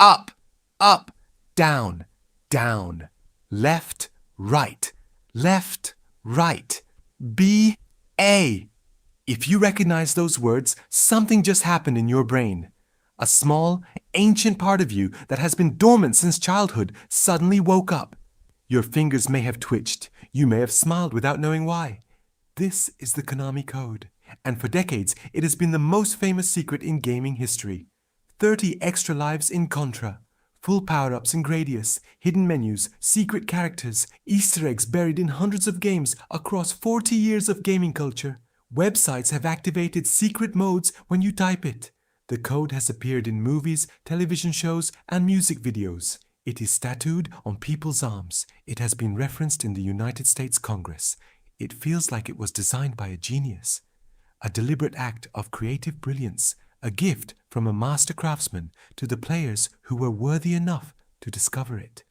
Up, up, down, down, left, right, left, right. B, A. If you recognize those words, something just happened in your brain. A small, ancient part of you that has been dormant since childhood suddenly woke up. Your fingers may have twitched. You may have smiled without knowing why. This is the Konami Code, and for decades it has been the most famous secret in gaming history. 30 extra lives in Contra, full power-ups in Gradius, hidden menus, secret characters, Easter eggs buried in hundreds of games across 40 years of gaming culture. Websites have activated secret modes when you type it. The code has appeared in movies, television shows, and music videos. It is tattooed on people's arms. It has been referenced in the United States Congress. It feels like it was designed by a genius. A deliberate act of creative brilliance, a gift from a master craftsman to the players who were worthy enough to discover it.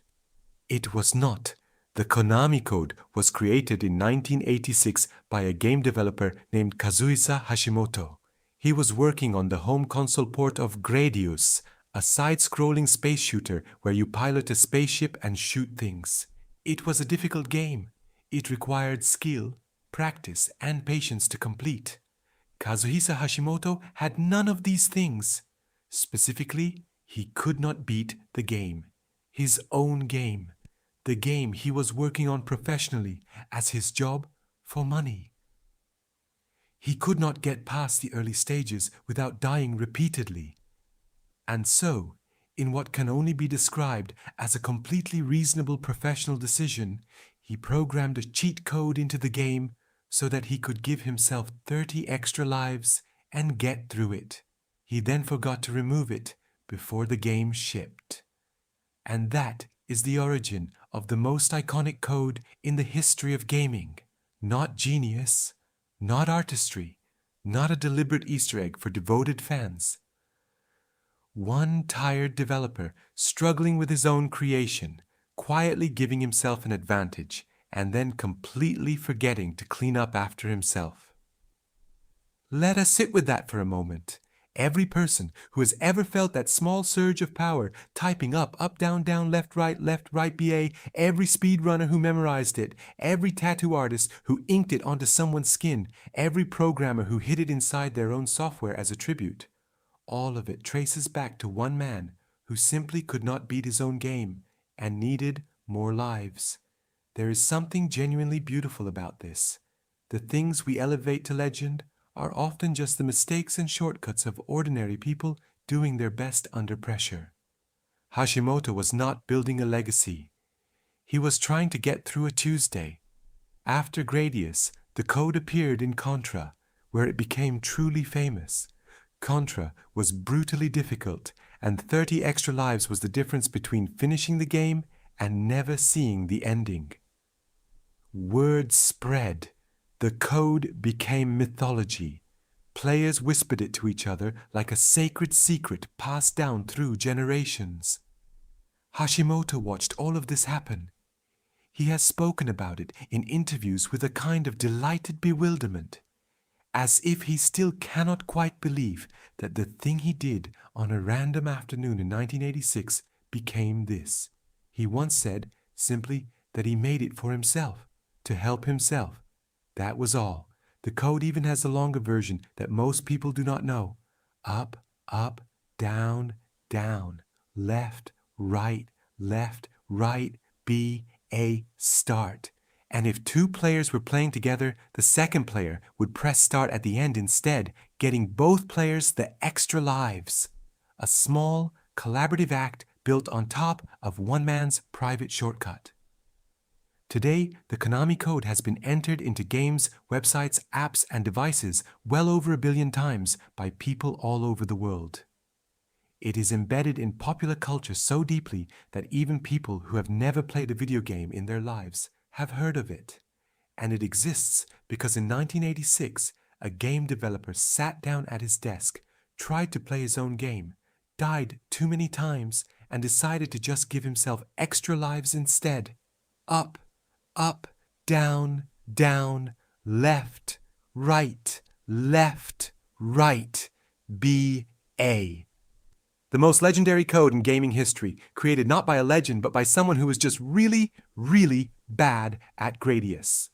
It was not. The Konami Code was created in 1986 by a game developer named Kazuhisa Hashimoto. He was working on the home console port of Gradius, a side-scrolling space shooter where you pilot a spaceship and shoot things. It was a difficult game. It required skill, practice, and patience to complete. Kazuhisa Hashimoto had none of these things. Specifically, he could not beat the game. His own game. The game he was working on professionally as his job for money. He could not get past the early stages without dying repeatedly. And so, in what can only be described as a completely reasonable professional decision, he programmed a cheat code into the game so that he could give himself 30 extra lives and get through it. He then forgot to remove it before the game shipped. And that is the origin of the most iconic code in the history of gaming. Not genius, not artistry, not a deliberate Easter egg for devoted fans. One tired developer struggling with his own creation, quietly giving himself an advantage, and then completely forgetting to clean up after himself. Let us sit with that for a moment. Every person who has ever felt that small surge of power, typing up, down, left, right, BA, every speedrunner who memorized it, every tattoo artist who inked it onto someone's skin, every programmer who hid it inside their own software as a tribute. All of it traces back to one man who simply could not beat his own game and needed more lives. There is something genuinely beautiful about this. The things we elevate to legend are often just the mistakes and shortcuts of ordinary people doing their best under pressure. Hashimoto was not building a legacy. He was trying to get through a Tuesday. After Gradius, the code appeared in Contra, where it became truly famous. Contra was brutally difficult, and 30 extra lives was the difference between finishing the game and never seeing the ending. Word spread. The code became mythology. Players whispered it to each other like a sacred secret passed down through generations. Hashimoto watched all of this happen. He has spoken about it in interviews with a kind of delighted bewilderment, as if he still cannot quite believe that the thing he did on a random afternoon in 1986 became this. He once said simply that he made it for himself, to help himself. That was all. The code even has a longer version that most people do not know. Up, down, left, right, B, A, start. And if two players were playing together, the second player would press start at the end instead, getting both players the extra lives. A small, collaborative act built on top of one man's private shortcut. Today, the Konami Code has been entered into games, websites, apps, and devices well over 1 billion times by people all over the world. It is embedded in popular culture so deeply that even people who have never played a video game in their lives have heard of it. And it exists because in 1986, a game developer sat down at his desk, tried to play his own game, died too many times, and decided to just give himself extra lives instead. Up, down, left, right, B, A. The most legendary code in gaming history, created not by a legend but by someone who was just really, really bad at Gradius.